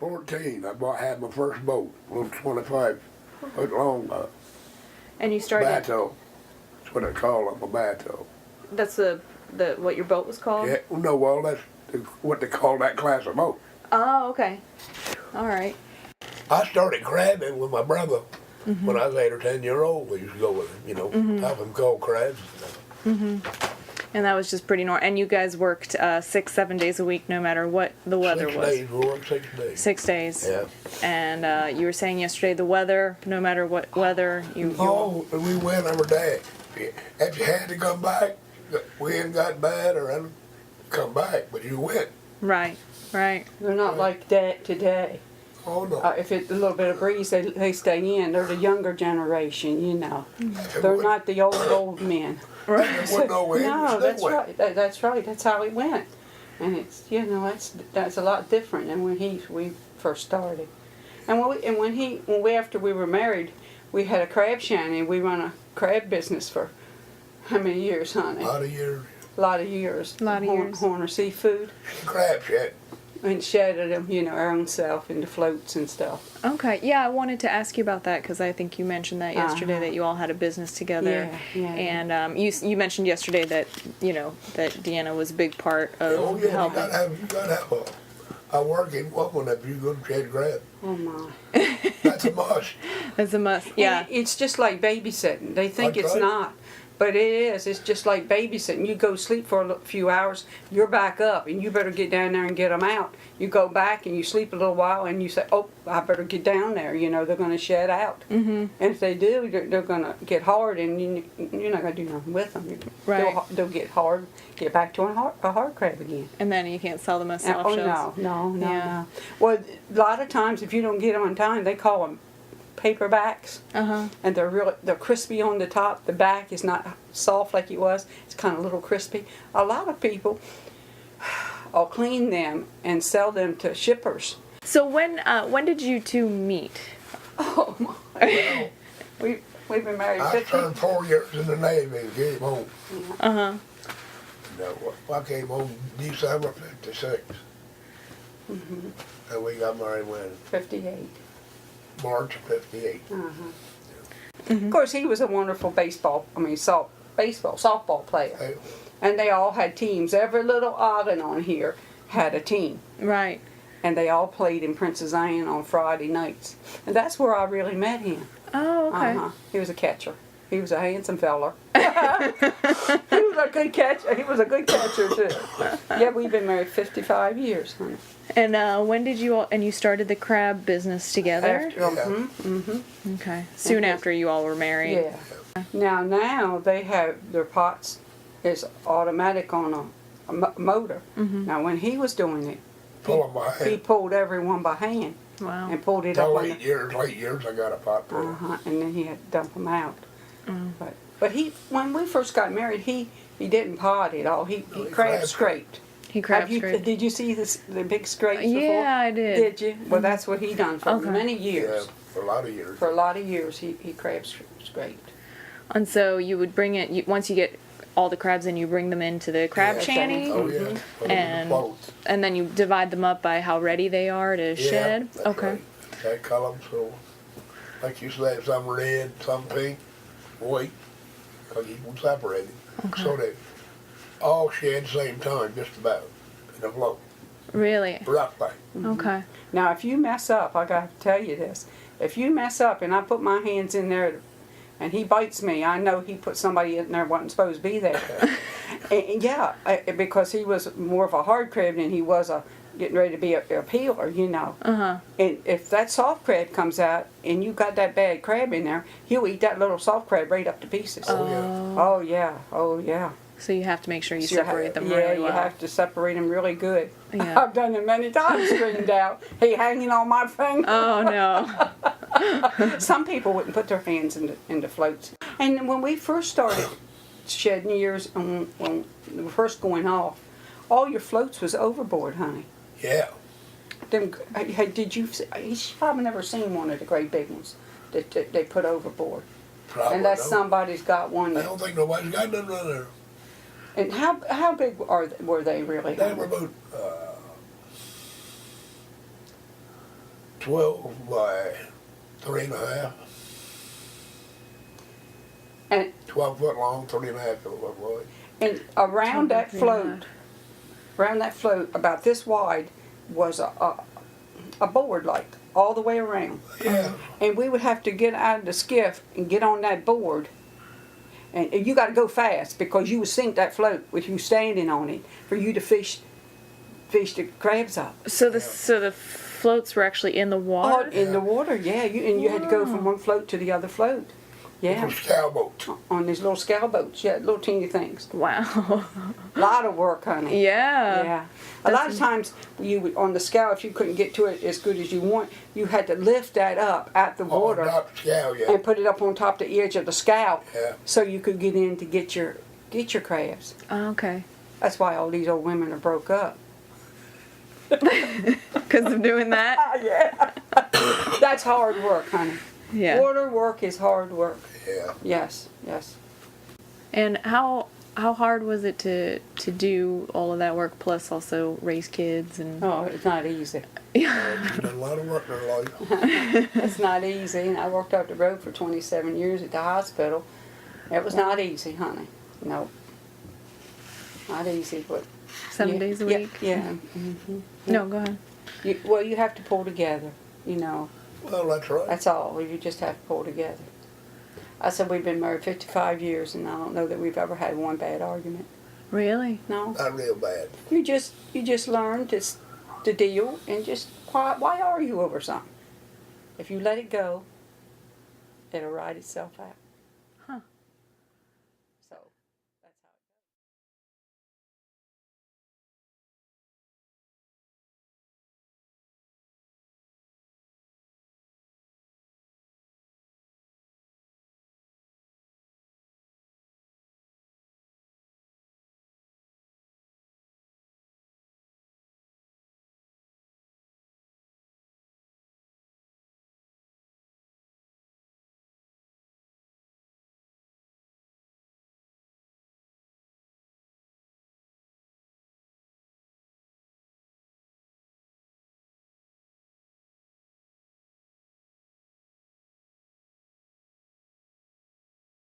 14, I had my first boat, a little 25-foot long And you started. bateau. That's what they call them, a bateau. That's the what your boat was called. Yeah, no, well, that's what they call that class of boat. Oh, okay. All right. I started crabbing with my brother when I was 8 or 10 years old. We used to go with him, you know, have him call crabs and stuff. And that was just pretty normal. And you guys worked 6-7 days a week, no matter what the weather 6 was. days, we worked 6 days. 6 days. Yeah. And you were saying yesterday the weather, no matter what weather you. Oh, we went every day. If you had to come back, the wind got bad or anything, come back, but you went. Right. Right. They're not like that today. Oh, no. If it's a little bit of breeze, they stay in. They're the younger generation, you know. They're not the old men. There wasn't no wind. No, It that's still went. right. That's right. That's how it went. And it's, you know, that's a lot different than when we first started. And when after we were married, we had a crab shanty. We run a crab business for how many years, honey? A lot of years. A lot of years. A lot of years. Horner Seafood. Crab shed. And shedded them, you know, our own self into floats and stuff. Okay. Yeah, I wanted to ask you about that because I think you mentioned that yesterday that you all had a business together. Yeah. And you mentioned yesterday that that Deanna was a big part of Oh, yeah, helping. you gotta have a working woman if you're going to shed crab. Oh, my. That's a must. That's a must. Yeah. It's just like babysitting. They think That's it's right. not. But it is. It's just like babysitting. You go sleep for a few hours, you're back up, and you better get down there and get them out. You go back and you sleep a little while, and you say, oh, I better get down there. You know, they're going to shed out. Mm-hmm. And if they do, they're going to get hard, and you're not going to do nothing with them. Right. They'll get hard, get back to a hard crab again. And then you can't sell them as soft shells. No. Well, a lot of times, if you don't get them on time, they call them paperbacks, and they're crispy on the top. The back is not soft like it was. It's kind of a little crispy. A lot of people will clean them and sell them to shippers. So when did you two meet? Oh my! We've been married I 50. turned 4 years in the Navy and came home. I came home December '56. And we got married when? 58. March of '58. Of course, he was a wonderful softball player. Hey, And they all had teams. Every little ogden on here had a team. Right. And they all played in Princess Anne on Friday nights. And that's where I really met him. Oh, okay. He was a catcher. He was a handsome feller. He was a good catcher. He was a good catcher, too. Yeah, we've been married 55 years, honey. And when did you all, and you started the crab business together? Okay. Soon after you all were married. Yeah. Now they have their pots is automatic on a motor. Now when he was doing it, pull 'em by he hand. pulled everyone by hand Wow. and pulled it up Till on late years, I got a pot full. and then he had to dump them out. But he, when we first got married, he didn't pot at all. He crab crab scraped. He crab scraped. Did you see the big scrapes before? Yeah, I did. Did you? Well, that's what he done for many years. Yeah, for a lot of years. For a lot of years, he crab scraped. And so you would bring it, once you get all the crabs in, you bring them into the crab Yeah. shanty? Oh, yeah. Put 'em in the And floats. and then you divide them up by how ready they are to shed? That's Okay. right. That color, so, like you said, some red, some pink, white, because you can separate it. So they all shed same time, just about, in a float, Really? roughly. Okay. Now, if you mess up, I got to tell you this. If you mess up and I put my hands in there and he bites me, I know he put somebody in there wasn't supposed to be there. Because he was more of a hard crab than he was getting ready to be a peeler, you know. And if that soft crab comes out and you got that bad crab in there, he'll eat that little soft crab right up to pieces. Oh, yeah. Oh, yeah. So you have to make sure you So you separate them yeah, really well. you have to separate them really good. Yeah. I've done it many times, screamed out, he hanging on my finger. Oh, no. Some people wouldn't put their hands into floats. And when we first started shedding years, when we were first going off, all your floats was overboard, honey. Yeah. Hey, did you? He's probably never seen one of the great big ones that they put overboard. Probably Unless don't. somebody's got one. I don't think nobody's got none on there. And how big were they really? They were about 12 by 3.5. And 12 foot long, 3.5 foot wide. and around that float, about this wide, was a board like all the way around. Yeah. And we would have to get out of the skiff and get on that board. And you got to go fast because you would sink that float with you standing on it for you to fish the crabs up. So the floats were actually in the water? Oh, in the water, yeah. You had to go from one float to the other float. Yeah. Those cowboats. On these little scow boats, yeah, little teeny things. Wow. A lot of work, honey. Yeah. Yeah. A lot of times, you would, on the scow, if you couldn't get to it as good as you want, you had to lift that up out the water Oh, not the scow, yeah. and put it up on top the edge of the scow, Yeah. so you could get in to get your crabs. Oh, okay. That's why all these old women are broke up. Because of doing that? Yeah. That's hard work, honey. Yeah. Water work is hard work. Yeah. Yes, yes. And how hard was it to do all of that work plus also raise kids and Oh, it's not easy. She's done a lot of work in her life. It's not easy. And I worked up the road for 27 years at the hospital. It was not easy, honey. No. Not easy, but 7 days a week? Yeah. Mm-hmm. No, go ahead. You have to pull together, you know. Well, that's right. That's all. You just have to pull together. I said we've been married 55 years, and I don't know that we've ever had one bad argument. Really? No. Not real bad. You just learn to deal and just why argue over something? If you let it go, it'll right itself out.